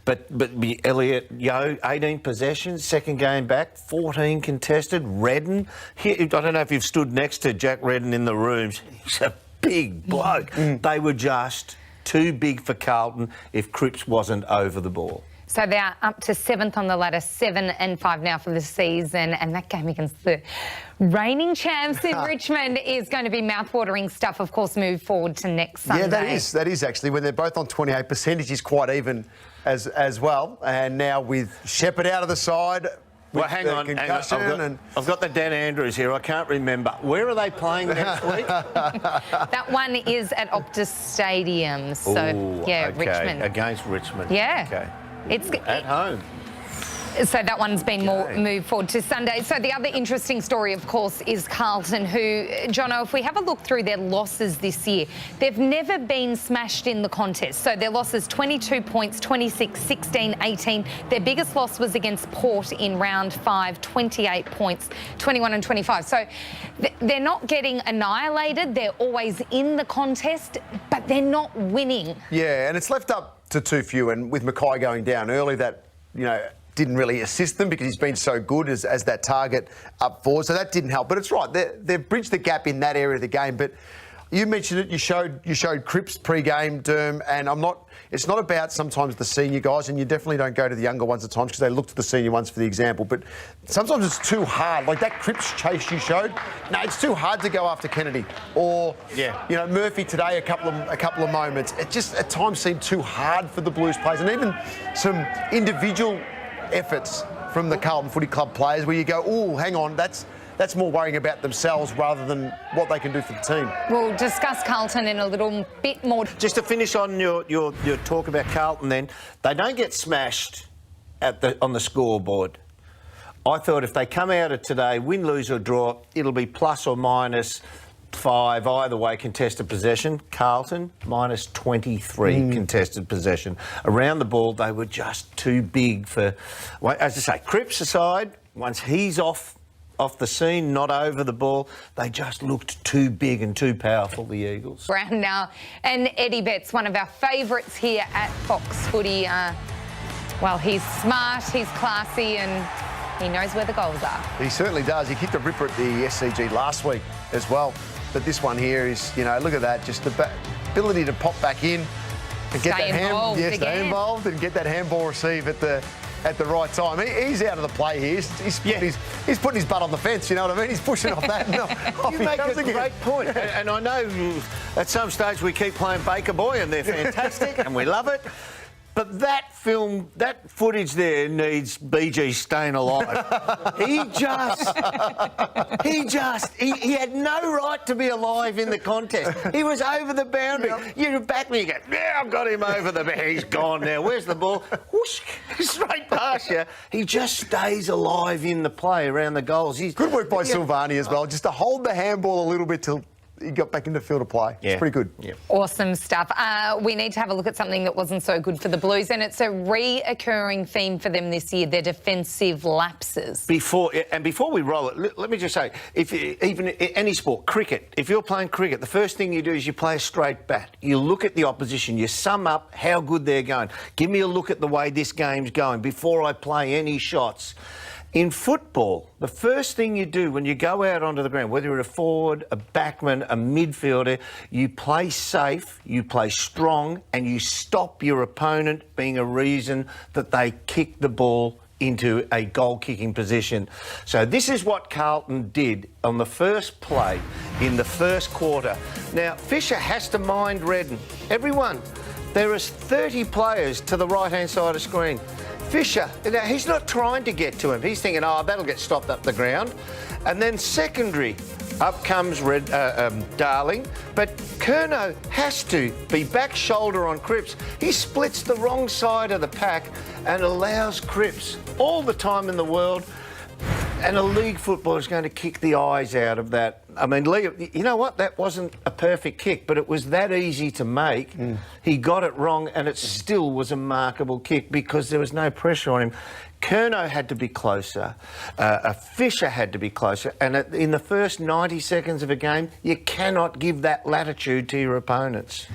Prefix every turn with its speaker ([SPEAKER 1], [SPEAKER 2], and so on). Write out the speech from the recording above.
[SPEAKER 1] But Elliot Yeo, 18 possessions, second game back, 14 contested. Redden, I don't know if you've stood next to Jack Redden in the rooms. He's a big bloke. They were just too big for Carlton if Cripps wasn't over the ball.
[SPEAKER 2] So they're up to 7th on the ladder, 7-5 now for the season, and that game against the reigning champs in Richmond is going to be mouth-watering stuff. Of course, move forward to next Sunday.
[SPEAKER 3] Yeah, that is actually when they're both on 28%, which is quite even as well. And now with Shepherd out of the side.
[SPEAKER 1] Well, hang on. I've got the Dan Andrews here. I can't remember. Where are they playing next week?
[SPEAKER 2] That one is at Optus Stadium. So, yeah,
[SPEAKER 1] okay.
[SPEAKER 2] Richmond.
[SPEAKER 1] Against Richmond.
[SPEAKER 2] Yeah.
[SPEAKER 1] Okay.
[SPEAKER 2] It's
[SPEAKER 1] at home.
[SPEAKER 2] So that one's been moved forward to Sunday. So the other interesting story, of course, is Carlton, who, Jono, if we have a look through their losses this year, they've never been smashed in the contest. So their losses, 22 points, 26, 16, 18. Their biggest loss was against Port in round 5, 28 points, 21 and 25. So they're not getting annihilated. They're always in the contest, but they're not winning.
[SPEAKER 3] Yeah, and it's left up to too few. And with Mackay going down early, that, you know, didn't really assist them because he's been so good as that target up forward. So that didn't help. But it's right. They've bridged the gap in that area of the game. But you mentioned it. You showed Cripps pre-game, Derm, and it's not about sometimes the senior guys, and you definitely don't go to the younger ones at times because they look to the senior ones for the example. But sometimes it's too hard. Like that Cripps chase you showed. No, it's too hard to go after Kennedy. Or you know, Murphy today a couple of moments. It just at times seemed too hard for the Blues players, and even some individual efforts from the Carlton Footy Club players where you go, oh, hang on, that's more worrying about themselves rather than what they can do for the team.
[SPEAKER 2] We'll discuss Carlton in a little bit more.
[SPEAKER 1] Just to finish on your talk about Carlton then, they don't get smashed on the scoreboard. I thought if they come out of today, win, lose or draw, it'll be plus or minus 5 either way contested possession. Carlton minus 23 contested possession. Around the ball, they were just too big for, well, as I say, Cripps aside, once he's off the scene, not over the ball, they just looked too big and too powerful, the Eagles.
[SPEAKER 2] Brown now, and Eddie Betts, one of our favourites here at Fox Footy. Well, he's smart, he's classy, and he knows where the goals are.
[SPEAKER 3] He certainly does. He kicked a ripper at the SCG last week as well. But this one here is, you know, look at that, just the ability to pop back in and get that stay involved and get that handball receive at the right time. He's out of the play here. He's putting his butt on the fence, you know what I mean? He's pushing off that.
[SPEAKER 1] You make a great point. And I know at some stage we keep playing Baker Boy and they're fantastic and we love it. But that footage there needs BG staying alive. He had no right to be alive in the contest. He was over the boundary. You back me, you go, yeah, I've got him over the boundary. He's gone now. Where's the ball? Whoosh, straight past you. He just stays alive in the play around the goals.
[SPEAKER 3] Good work by Silvani as well, just to hold the handball a little bit till he got back into field of play. Yeah. It's pretty good.
[SPEAKER 1] Yeah.
[SPEAKER 2] Awesome stuff. We need to have a look at something that wasn't so good for the Blues, and it's a reoccurring theme for them this year, their defensive lapses. Before
[SPEAKER 1] we roll it, let me just say, even any sport, cricket, if you're playing cricket, the first thing you do is you play a straight bat. You look at the opposition, you sum up how good they're going. Give me a look at the way this game's going before I play any shots. In football, the first thing you do when you go out onto the ground, whether you're a forward, a backman, a midfielder, you play safe, you play strong, and you stop your opponent being a reason that they kick the ball into a goal-kicking position. So this is what Carlton did on the first play in the first quarter. Now, Fisher has to mind Redden. Everyone, there is 30 players to the right-hand side of the screen. Fisher, now he's not trying to get to him. He's thinking, oh, that'll get stopped up the ground. And then secondary, up comes Darling. But Curnow has to be back shoulder on Cripps. He splits the wrong side of the pack and allows Cripps all the time in the world. And a league footballer is going to kick the eyes out of that. I mean, you know what? That wasn't a perfect kick, but it was that easy to make. He got it wrong, and it still was a markable kick because there was no pressure on him. Curnow had to be closer. Fisher had to be closer. And in the first 90 seconds of a game, you cannot give that latitude to your opponents.